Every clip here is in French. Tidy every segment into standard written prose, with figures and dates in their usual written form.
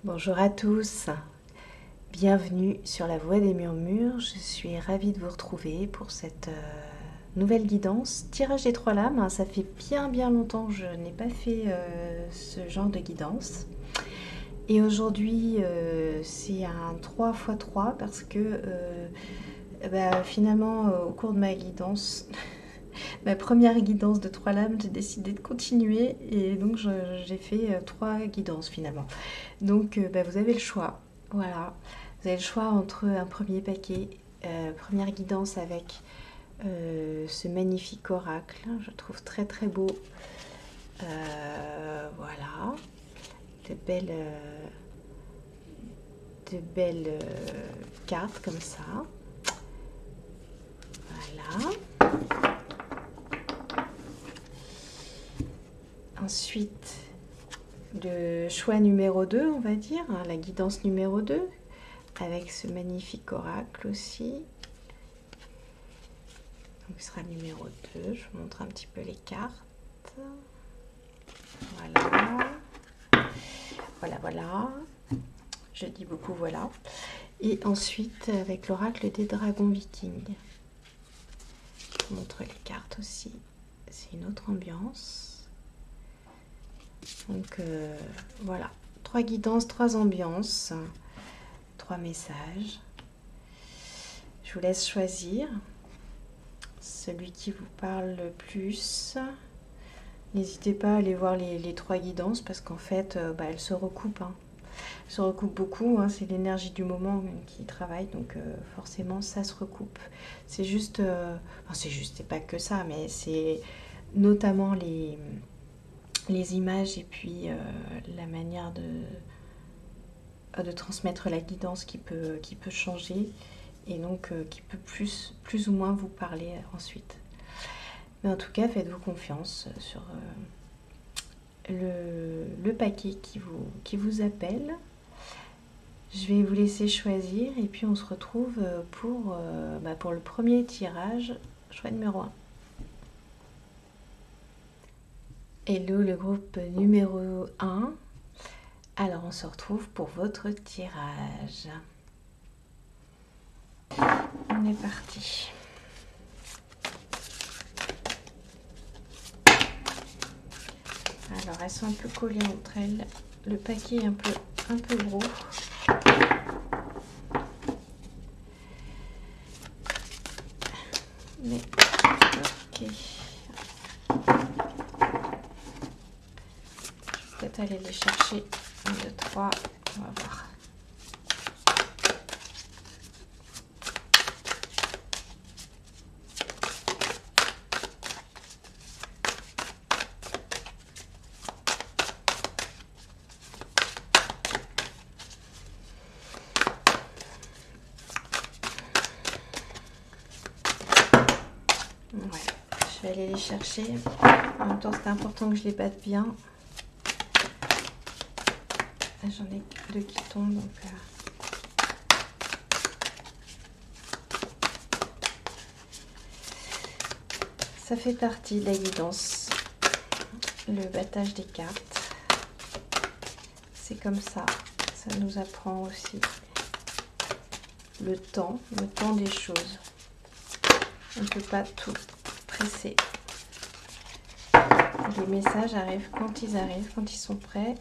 Bonjour à tous, bienvenue sur la Voie des Murmures. Je suis ravie de vous retrouver pour cette nouvelle guidance. Tirage des trois lames, ça fait bien longtemps que je n'ai pas fait ce genre de guidance. Et aujourd'hui c'est un 3x3 parce que finalement au cours de ma guidance, ma première guidance de trois lames, j'ai décidé de continuer et donc j'ai fait trois guidances finalement. Donc vous avez le choix, voilà. Vous avez le choix entre un premier paquet, première guidance avec ce magnifique oracle, je trouve très beau. Voilà, de belles cartes comme ça. Voilà. Ensuite, le choix numéro 2, on va dire, hein, la guidance numéro 2, avec ce magnifique oracle aussi. Donc, ce sera le numéro 2. Je vous montre un petit peu les cartes. Voilà. Je dis beaucoup voilà. Et ensuite, avec l'oracle des dragons vikings. Je vous montre les cartes aussi. C'est une autre ambiance. Donc, voilà. 3 guidances, 3 ambiances, 3 messages. Je vous laisse choisir celui qui vous parle le plus. N'hésitez pas à aller voir les 3 guidances parce qu'en fait, elles se recoupent. Elles se recoupent beaucoup. C'est l'énergie du moment qui travaille, donc forcément, ça se recoupe. C'est juste, c'est pas que ça, mais c'est notamment les images et puis la manière de transmettre la guidance qui peut changer et donc qui peut plus ou moins vous parler ensuite. Mais en tout cas, faites-vous confiance sur le paquet qui vous appelle. Je vais vous laisser choisir et puis on se retrouve pour le premier tirage, choix numéro 1. Hello le groupe numéro 1. Alors on se retrouve pour votre tirage. On est parti. Alors elles sont un peu collées entre elles. Le paquet est un peu gros. Mais ok. Je vais peut-être aller les chercher. 1, 2, 3. On va voir. Ouais, je vais aller les chercher. En même temps, c'est important que je les batte bien. J'en ai 2 qui tombent, donc ça fait partie de la guidance. Le battage des cartes, c'est comme ça. Ça nous apprend aussi le temps des choses. On ne peut pas tout presser. Les messages arrivent quand ils sont prêts.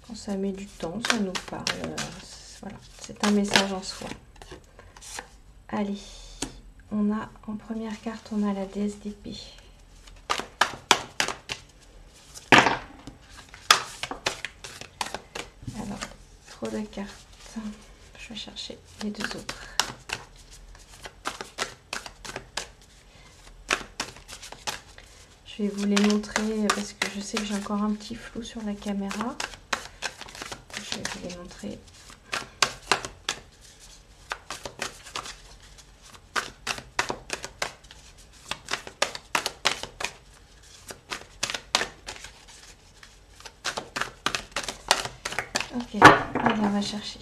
Quand ça met du temps, ça nous parle. Voilà, c'est un message en soi. Allez, on a en première carte, on a la déesse d'épée. Alors, trop de cartes. Je vais chercher les 2 autres. Je vais vous les montrer parce que je sais que j'ai encore un petit flou sur la caméra. Je vais vous les montrer. Ok, allez, on va chercher.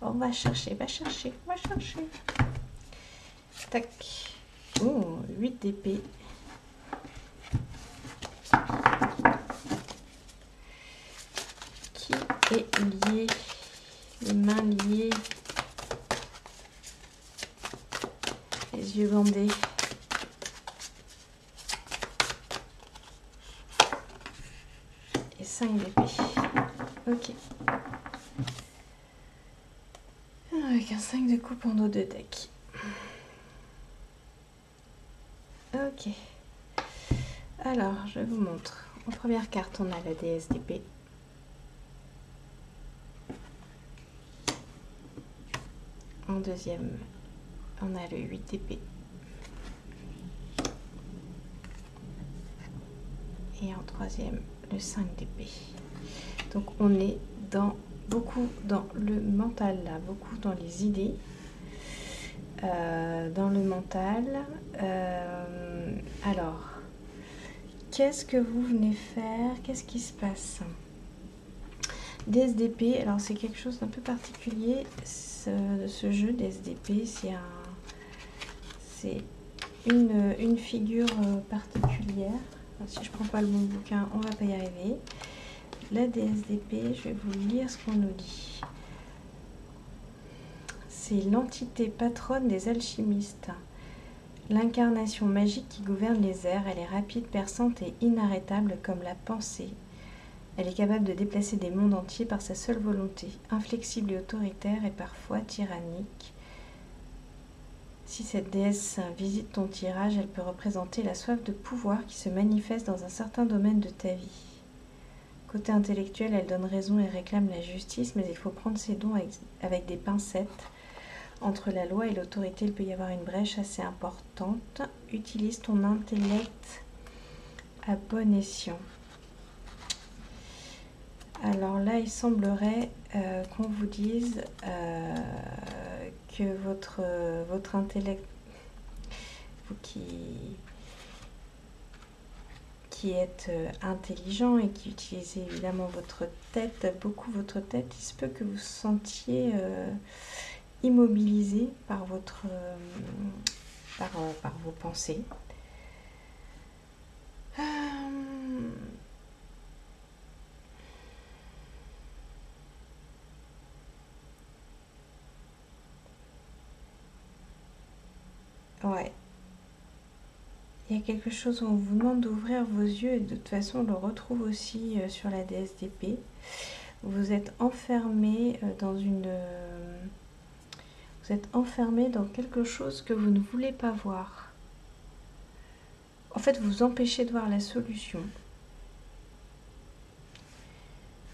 On va chercher. Tac. Oh, 8 d'épée. mains liées, les yeux bandés. Et 5 d'épée. Ok. Avec un 5 de coupe en haut de deck. Ok. Alors, je vous montre. En première carte, on a la déesse d'épée. En deuxième, on a le 8 d'épée. Et en troisième, le 5 d'épée. Donc on est beaucoup dans le mental, là, beaucoup dans les idées. Dans le mental. Alors, qu'est-ce que vous venez faire? Qu'est-ce qui se passe? DSDP, alors c'est quelque chose d'un peu particulier, ce jeu DSDP, c'est une figure particulière. Alors, si je prends pas le bon bouquin, on va pas y arriver. La DSDP, je vais vous lire ce qu'on nous dit. C'est l'entité patronne des alchimistes. L'incarnation magique qui gouverne les airs, elle est rapide, perçante et inarrêtable comme la pensée. Elle est capable de déplacer des mondes entiers par sa seule volonté, inflexible et autoritaire et parfois tyrannique. Si cette déesse visite ton tirage, elle peut représenter la soif de pouvoir qui se manifeste dans un certain domaine de ta vie. Côté intellectuel, elle donne raison et réclame la justice, mais il faut prendre ses dons avec des pincettes. Entre la loi et l'autorité, il peut y avoir une brèche assez importante. Utilise ton intellect à bon escient. Alors là, il semblerait qu'on vous dise que votre intellect, vous qui êtes intelligent et qui utilisez évidemment votre tête, beaucoup votre tête, il se peut que vous vous sentiez immobilisé par vos pensées. Ouais. Il y a quelque chose où on vous demande d'ouvrir vos yeux et de toute façon on le retrouve aussi sur la DSDP. Vous êtes enfermé vous êtes enfermé dans quelque chose que vous ne voulez pas voir. En fait, vous vous empêchez de voir la solution.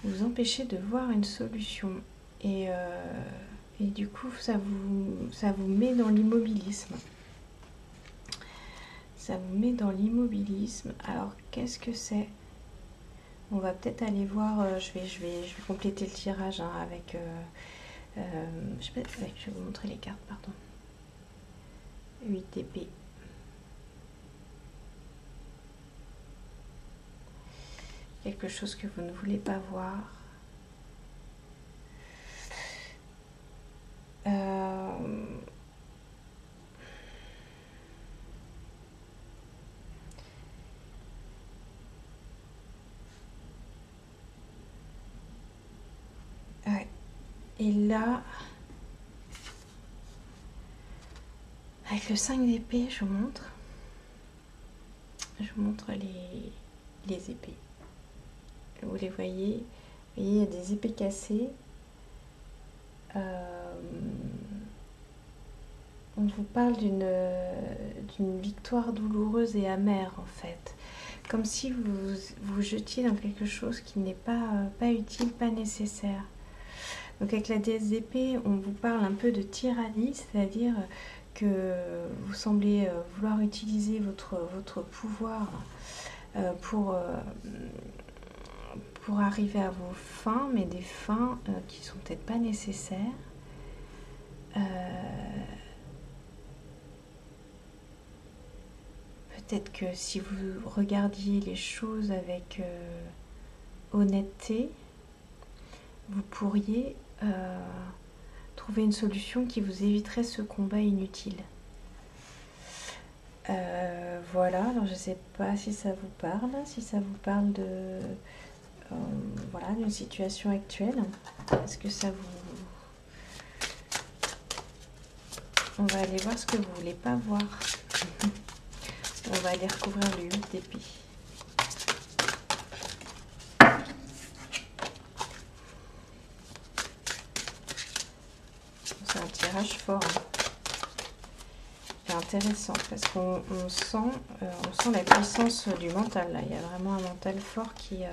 Vous vous empêchez de voir une solution. Et du coup, ça vous met dans l'immobilisme. Ça vous met dans l'immobilisme. Alors, qu'est-ce que c'est? On va peut-être aller voir. Je vais compléter le tirage hein, avec. Je vais vous montrer les cartes, pardon. 8 d'épée. Quelque chose que vous ne voulez pas voir. Ouais. Et là, avec le 5 d'épée, je vous montre. Je vous montre les épées. Vous les voyez. Vous voyez, il y a des épées cassées. On vous parle d'une victoire douloureuse et amère en fait. Comme si vous vous jetiez dans quelque chose qui n'est pas utile, pas nécessaire. Donc avec la déesse d'épée, on vous parle un peu de tyrannie, c'est-à-dire que vous semblez vouloir utiliser votre pouvoir pour arriver à vos fins, mais des fins qui sont peut-être pas nécessaires. Peut-être que si vous regardiez les choses avec honnêteté, vous pourriez trouver une solution qui vous éviterait ce combat inutile. Voilà, alors je ne sais pas si ça vous parle, voilà, d'une situation actuelle. Est-ce que ça on va aller voir ce que vous ne voulez pas voir. On va aller recouvrir le 8 d'épée. C'est un tirage fort. Hein. C'est intéressant parce qu'on sent la puissance du mental. Là. Il y a vraiment un mental fort qui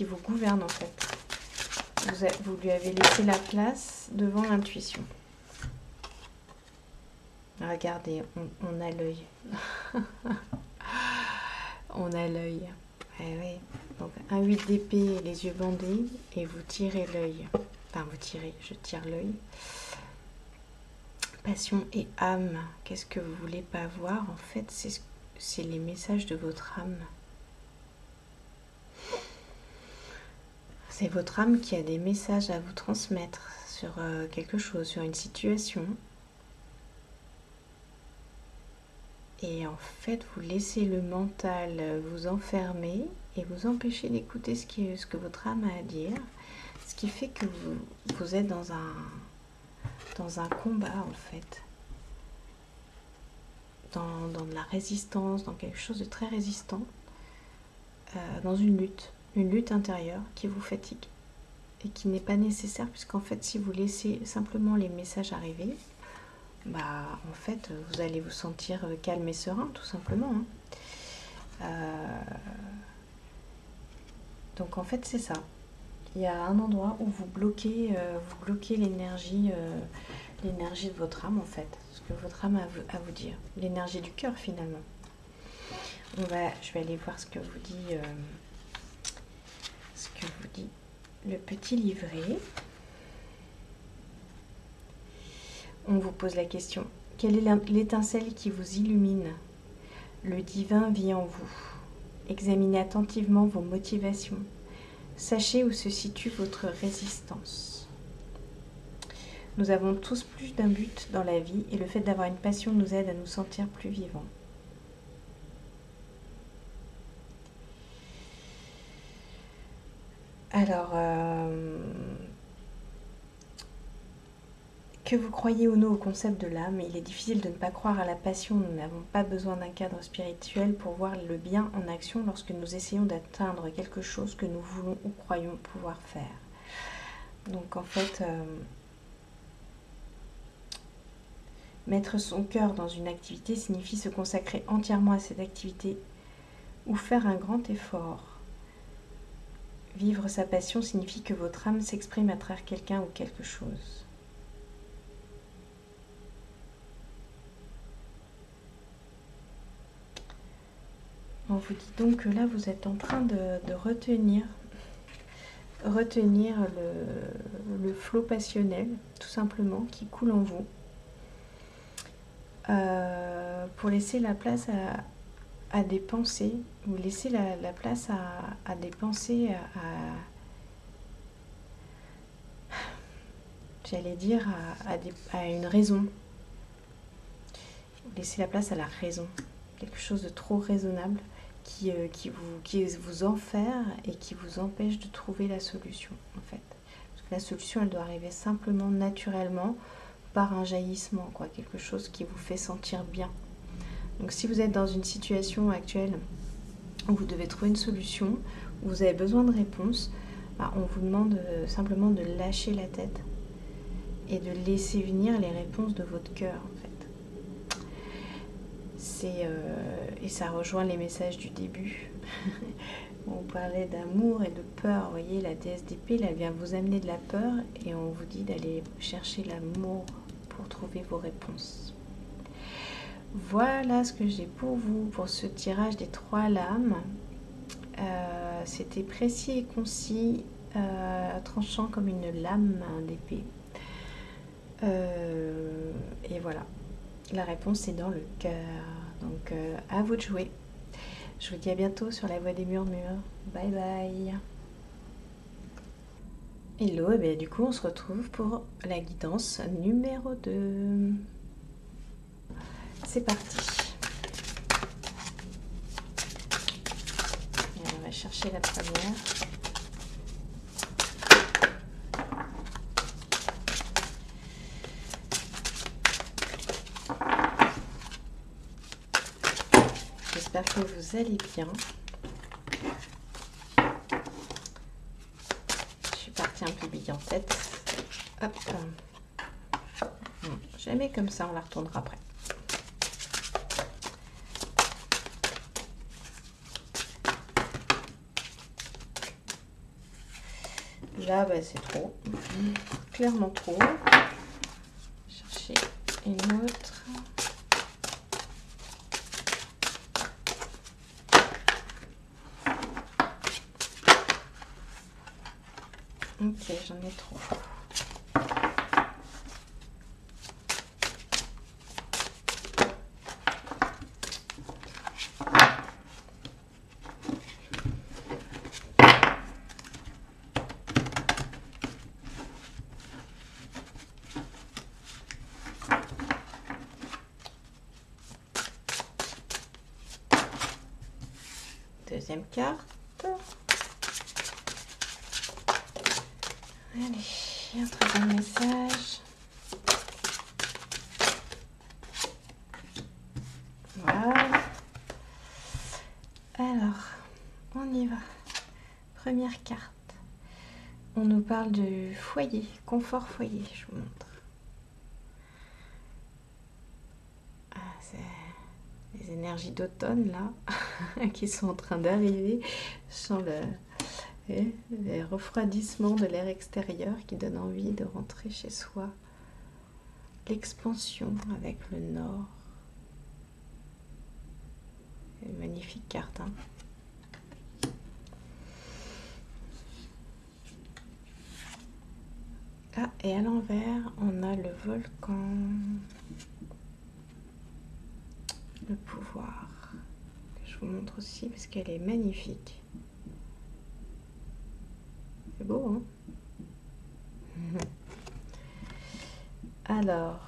vous gouverne en fait. Vous lui avez laissé la place devant l'intuition. Regardez, on a l'œil. On a l'œil. Eh oui. Donc un 8 d'épée, les yeux bandés, et vous tirez l'œil. Enfin, vous tirez, je tire l'œil. Passion et âme. Qu'est-ce que vous voulez pas voir? En fait, c'est les messages de votre âme. C'est votre âme qui a des messages à vous transmettre sur quelque chose, sur une situation. Et en fait, vous laissez le mental vous enfermer et vous empêcher d'écouter ce que votre âme a à dire. Ce qui fait que vous êtes dans un combat, en fait. Dans de la résistance, dans quelque chose de très résistant. Dans une lutte intérieure qui vous fatigue. Et qui n'est pas nécessaire, puisqu'en fait, si vous laissez simplement les messages arriver, bah, en fait, vous allez vous sentir calme et serein, tout simplement. Hein. Donc, en fait, c'est ça. Il y a un endroit où vous bloquez l'énergie de votre âme, en fait. Ce que votre âme a à vous dire. L'énergie du cœur, finalement. Je vais aller voir ce que vous dit le petit livret. On vous pose la question. Quelle est l'étincelle qui vous illumine? Le divin vit en vous. Examinez attentivement vos motivations. Sachez où se situe votre résistance. Nous avons tous plus d'un but dans la vie et le fait d'avoir une passion nous aide à nous sentir plus vivants. Alors, que vous croyez ou non au concept de l'âme, il est difficile de ne pas croire à la passion. Nous n'avons pas besoin d'un cadre spirituel pour voir le bien en action lorsque nous essayons d'atteindre quelque chose que nous voulons ou croyons pouvoir faire. Donc en fait, mettre son cœur dans une activité signifie se consacrer entièrement à cette activité ou faire un grand effort. Vivre sa passion signifie que votre âme s'exprime à travers quelqu'un ou quelque chose. On vous dit donc que là, vous êtes en train de retenir le flot passionnel, tout simplement, qui coule en vous, pour laisser la place à des pensées, vous laissez la place à des pensées, j'allais dire, à une raison. Vous laissez la place à la raison, quelque chose de trop raisonnable qui vous enferme et qui vous empêche de trouver la solution, en fait. Parce que la solution, elle doit arriver simplement, naturellement, par un jaillissement, quoi, quelque chose qui vous fait sentir bien. Donc si vous êtes dans une situation actuelle où vous devez trouver une solution, où vous avez besoin de réponses, bah, on vous demande simplement de lâcher la tête et de laisser venir les réponses de votre cœur, en fait. Et ça rejoint les messages du début. On parlait d'amour et de peur. Vous voyez, la déesse d'épée, elle vient vous amener de la peur et on vous dit d'aller chercher l'amour pour trouver vos réponses. Voilà ce que j'ai pour vous pour ce tirage des 3 lames. C'était précis et concis, tranchant comme une lame d'épée. Et voilà, la réponse est dans le cœur. Donc à vous de jouer. Je vous dis à bientôt sur la voie des murmures. Bye bye. Hello, et bien du coup on se retrouve pour la guidance numéro 2. C'est parti. Et on va chercher la première. j'espère que vous allez bien. Je suis partie un peu bille en tête. Hop. Jamais comme ça, on la retournera après. Là, bah, c'est trop. Clairement trop. Chercher une autre. Ok, j'en ai trop. Deuxième carte. Allez, un troisième message. Voilà. Alors, on y va. Première carte. On nous parle du foyer, confort foyer, je vous montre. Ah, c'est les énergies d'automne là, qui sont en train d'arriver. Je sens le refroidissement de l'air extérieur qui donne envie de rentrer chez soi. L'expansion avec le nord. Une magnifique carte, hein. Ah, et à l'envers, on a le volcan. Le pouvoir. Je vous montre aussi parce qu'elle est magnifique. C'est beau, hein? Alors,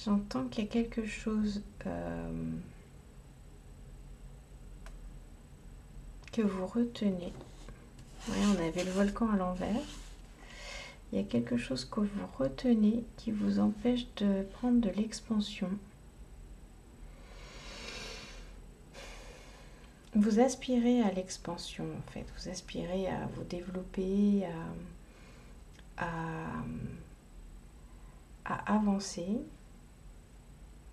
j'entends qu'il y a quelque chose que vous retenez. Ouais, on avait le volcan à l'envers. Il y a quelque chose que vous retenez qui vous empêche de prendre de l'expansion. Vous aspirez à l'expansion, en fait. Vous aspirez à vous développer, à avancer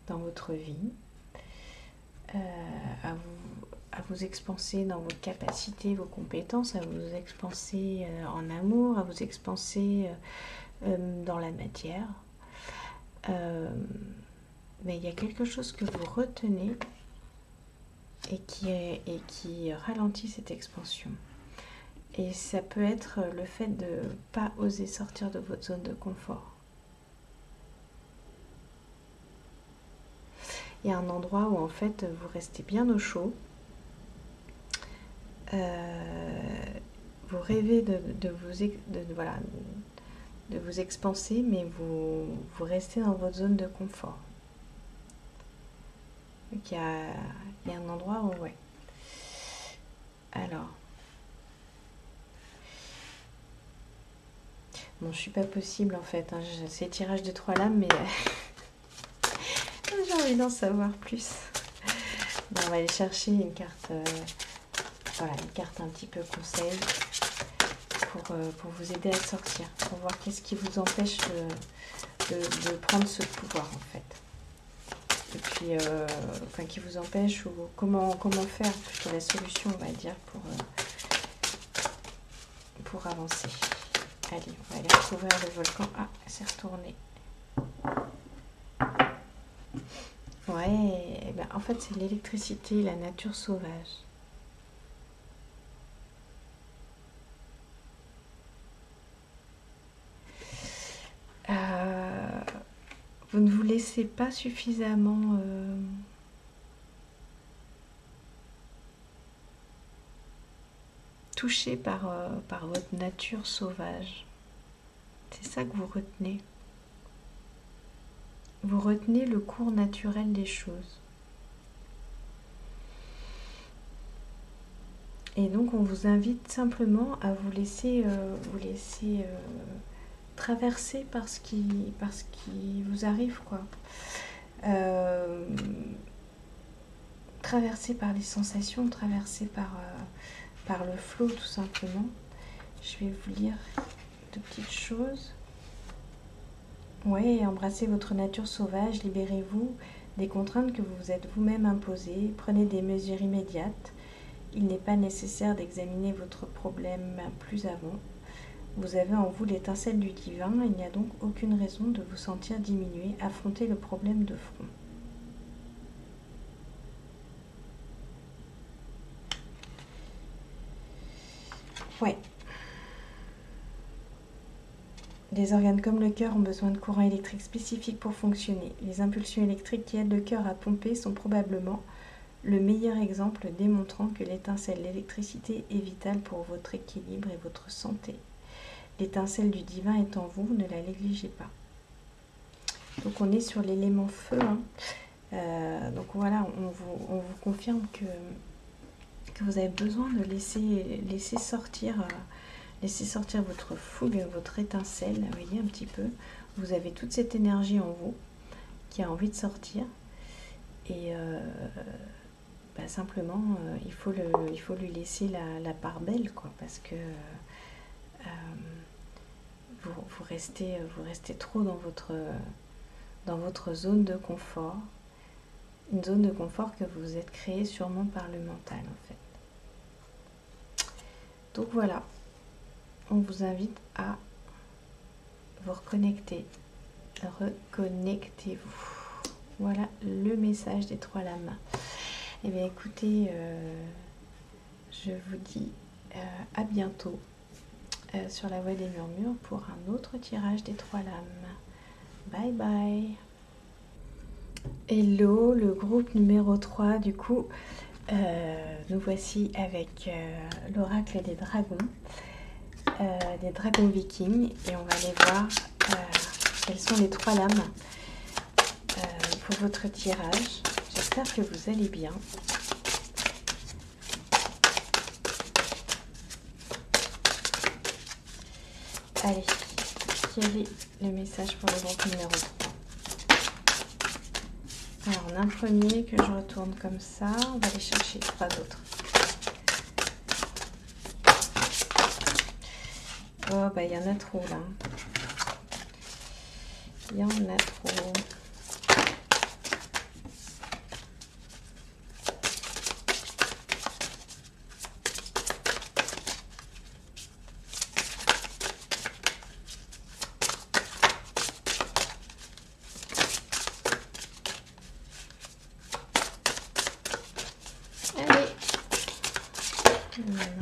dans votre vie, à vous expanser dans vos capacités, vos compétences, à vous expanser en amour, à vous expanser dans la matière. Mais il y a quelque chose que vous retenez et qui ralentit cette expansion. Et ça peut être le fait de ne pas oser sortir de votre zone de confort. Il y a un endroit où en fait vous restez bien au chaud. Vous rêvez de vous expanser, mais vous restez dans votre zone de confort. Donc il y a un endroit où, ouais. Alors, bon, je suis pas possible en fait, hein. C'est tirage de 3 lames, mais j'ai envie d'en savoir plus. Bon, on va aller chercher une carte, voilà, une carte un petit peu conseil pour vous aider à sortir, pour voir qu'est-ce qui vous empêche de prendre ce pouvoir en fait. Et puis, enfin, qui vous empêche, ou comment faire, plutôt la solution, on va dire, pour avancer. Allez, on va aller retrouver le volcan. Ah, c'est retourné. Ouais, eh ben, en fait, c'est l'électricité, la nature sauvage. Vous ne vous laissez pas suffisamment toucher par votre nature sauvage. C'est ça que vous retenez. Vous retenez le cours naturel des choses. Et donc on vous invite simplement à vous laisser traverser par ce qui vous arrive, quoi. Traverser par les sensations, traverser par le flow, tout simplement. Je vais vous lire deux petites choses. Oui, embrassez votre nature sauvage, libérez-vous des contraintes que vous vous êtes vous-même imposées, prenez des mesures immédiates. Il n'est pas nécessaire d'examiner votre problème plus avant. Vous avez en vous l'étincelle du divin, il n'y a donc aucune raison de vous sentir diminué. Affrontez le problème de front. Ouais. Des organes comme le cœur ont besoin de courants électriques spécifiques pour fonctionner. Les impulsions électriques qui aident le cœur à pomper sont probablement le meilleur exemple démontrant que l'étincelle, l'électricité est vitale pour votre équilibre et votre santé. L'étincelle du divin est en vous, ne la négligez pas. Donc on est sur l'élément feu. Donc voilà, on vous confirme que vous avez besoin de laisser sortir votre fougue, votre étincelle. Vous voyez un petit peu. Vous avez toute cette énergie en vous qui a envie de sortir. Et simplement, il faut lui laisser la part belle, quoi, parce que vous restez trop dans votre zone de confort, une zone de confort que vous êtes créée sûrement par le mental, en fait. Donc voilà, on vous invite à vous reconnecter. Reconnectez-vous. Voilà le message des trois lames. Eh bien écoutez, je vous dis à bientôt sur la voie des murmures pour un autre tirage des trois lames. Bye bye. Hello, le groupe numéro 3 du coup. Nous voici avec l'oracle des dragons vikings, et on va aller voir quelles sont les trois lames pour votre tirage. J'espère que vous allez bien. Allez, quel est le message pour le groupe numéro 3? Alors, on a un premier que je retourne comme ça. On va aller chercher trois autres. Oh, bah, il y en a trop, là. Il y en a trop.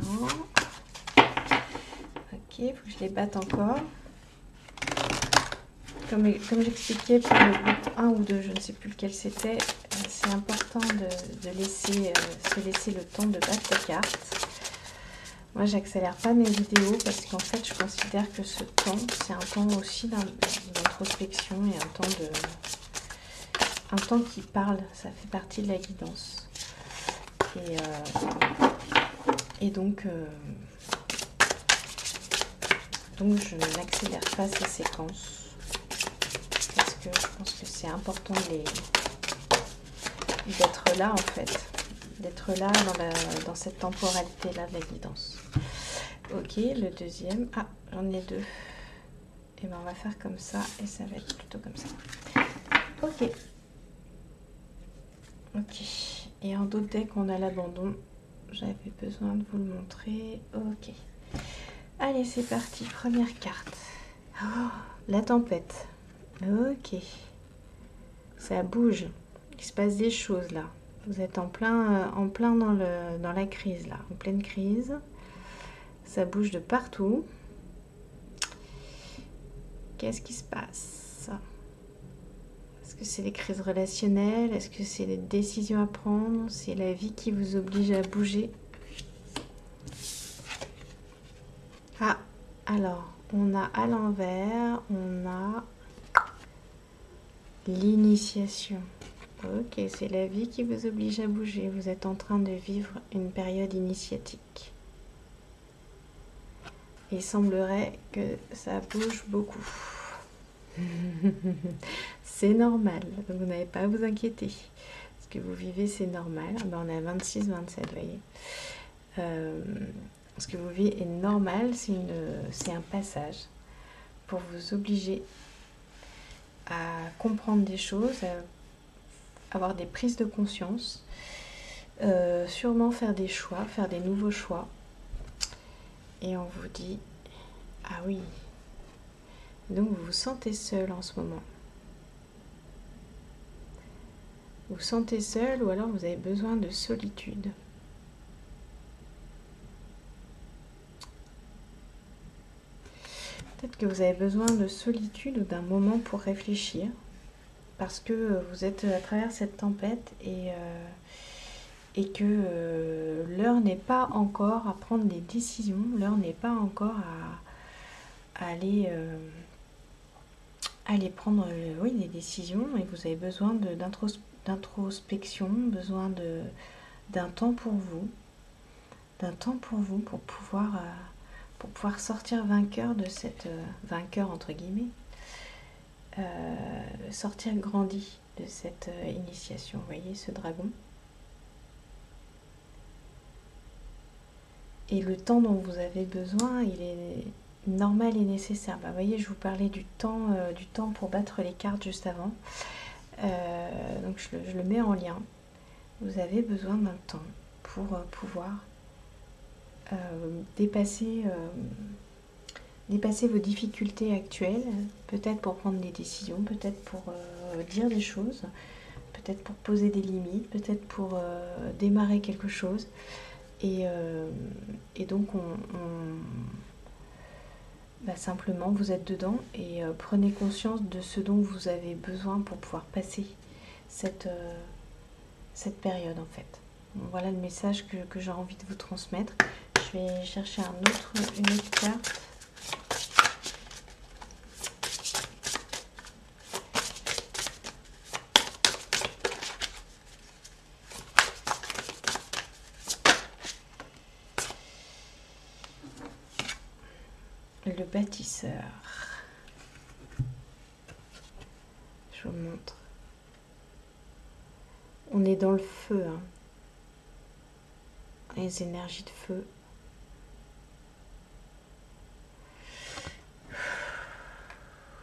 Non. Ok, il faut que je les batte encore. Comme j'expliquais pour le groupe 1 ou 2, je ne sais plus lequel c'était, c'est important de se laisser le temps de battre les cartes. Moi, j'accélère pas mes vidéos parce qu'en fait, je considère que ce temps, c'est un temps aussi d'introspection et un temps qui parle. Ça fait partie de la guidance. Et donc je n'accélère pas ces séquences parce que je pense que c'est important d'être là, en fait, d'être là dans cette temporalité-là de la guidance. Ok, le deuxième. Ah, j'en ai deux. Et bien, on va faire comme ça et ça va être plutôt comme ça. Ok. Ok. Et en d'autres decks, on a l'abandon. J'avais besoin de vous le montrer. Ok. Allez, c'est parti. Première carte. Oh, la tempête. Ok. Ça bouge. Il se passe des choses là. Vous êtes en plein dans la crise là. En pleine crise. Ça bouge de partout. Qu'est-ce qui se passe? Est-ce que c'est les crises relationnelles? Est-ce que c'est les décisions à prendre? C'est la vie qui vous oblige à bouger? Ah, alors, on a à l'envers, on a l'initiation. Ok, c'est la vie qui vous oblige à bouger. Vous êtes en train de vivre une période initiatique. Il semblerait que ça bouge beaucoup. C'est normal, vous n'avez pas à vous inquiéter. Ce que vous vivez, c'est normal. Ben, on est à 26-27, vous voyez. Ce que vous vivez est normal, c'est un passage pour vous obliger à comprendre des choses, à avoir des prises de conscience, sûrement faire des choix, faire des nouveaux choix. Et on vous dit, ah oui, donc vous vous sentez seul en ce moment. Vous vous sentez seul ou alors vous avez besoin de solitude. Peut-être que vous avez besoin de solitude ou d'un moment pour réfléchir parce que vous êtes à travers cette tempête et que l'heure n'est pas encore à prendre des décisions, l'heure n'est pas encore à aller prendre oui, des décisions et vous avez besoin d'introspection, besoin d'un temps pour vous, pour pouvoir sortir vainqueur de cette vainqueur entre guillemets, sortir grandi de cette initiation. Vous voyez ce dragon. Et le temps dont vous avez besoin, il est normal et nécessaire. Bah, vous voyez, je vous parlais du temps pour battre les cartes juste avant. Donc je le mets en lien. Vous avez besoin d'un temps pour pouvoir dépasser vos difficultés actuelles, peut-être pour prendre des décisions, peut-être pour dire des choses, peut-être pour poser des limites, peut-être pour démarrer quelque chose. Et donc bah, simplement vous êtes dedans et prenez conscience de ce dont vous avez besoin pour pouvoir passer cette période en fait. Bon, voilà le message que j'ai envie de vous transmettre. Je vais chercher une autre carte. Le bâtisseur. Je vous montre. On est dans le feu, hein. Les énergies de feu.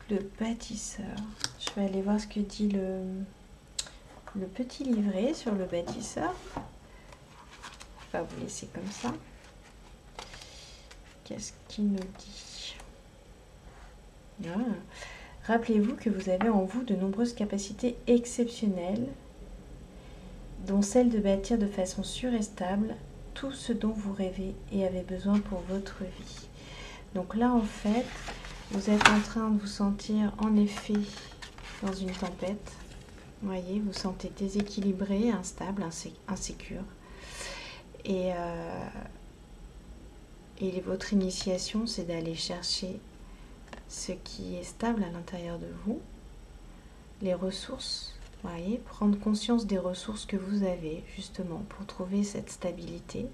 Le bâtisseur. Je vais aller voir ce que dit le petit livret sur le bâtisseur. Je vais vous laisser comme ça. Qu'est-ce qu'il nous dit? Ah. Rappelez-vous que vous avez en vous de nombreuses capacités exceptionnelles, dont celle de bâtir de façon sûre et stable tout ce dont vous rêvez et avez besoin pour votre vie. Donc là, en fait, vous êtes en train de vous sentir en effet dans une tempête. Vous voyez, vous sentez déséquilibré, instable, insécure. Et votre initiation, c'est d'aller chercher ce qui est stable à l'intérieur de vous, les ressources. Vous voyez, prendre conscience des ressources que vous avez justement pour trouver cette stabilité.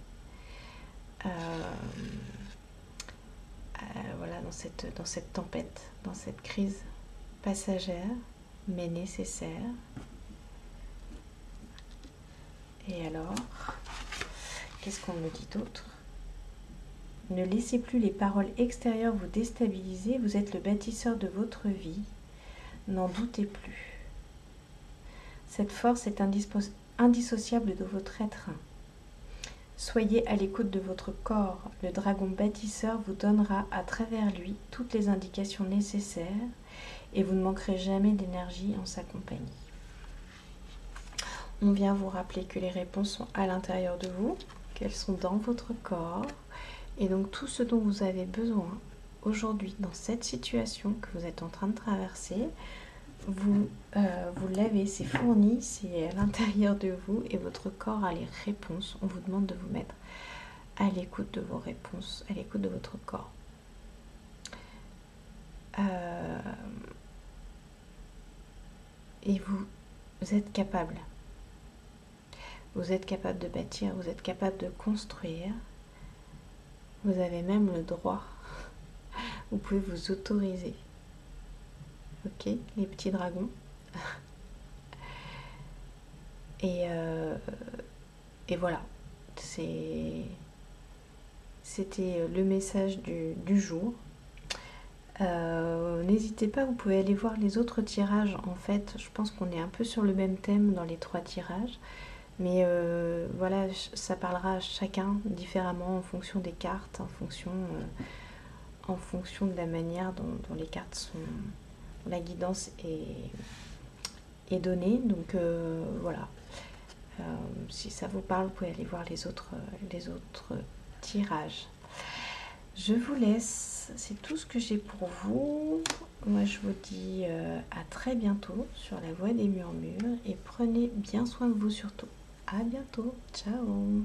Voilà, dans cette tempête, dans cette crise passagère, mais nécessaire. Et alors, qu'est-ce qu'on me dit d'autre? Ne laissez plus les paroles extérieures vous déstabiliser, vous êtes le bâtisseur de votre vie, n'en doutez plus. Cette force est indissociable de votre être. Soyez à l'écoute de votre corps. Le dragon bâtisseur vous donnera à travers lui toutes les indications nécessaires et vous ne manquerez jamais d'énergie en sa compagnie. On vient vous rappeler que les réponses sont à l'intérieur de vous, qu'elles sont dans votre corps et donc tout ce dont vous avez besoin aujourd'hui dans cette situation que vous êtes en train de traverser, vous l'avez, c'est fourni, c'est à l'intérieur de vous et votre corps a les réponses. On vous demande de vous mettre à l'écoute de vos réponses, à l'écoute de votre corps. Et Vous êtes capable. Vous êtes capable de bâtir, vous êtes capable de construire. Vous avez même le droit. Vous pouvez vous autoriser. Ok, les petits dragons. Et voilà. C'était le message du jour. N'hésitez pas, vous pouvez aller voir les autres tirages. En fait, je pense qu'on est un peu sur le même thème dans les 3 tirages. Mais voilà, ça parlera à chacun différemment en fonction des cartes, en fonction de la manière dont les cartes sont, la guidance est donnée. Donc voilà, si ça vous parle, vous pouvez aller voir les autres tirages. Je vous laisse, c'est tout ce que j'ai pour vous. Moi je vous dis à très bientôt sur la voie des murmures et prenez bien soin de vous surtout. À bientôt, ciao.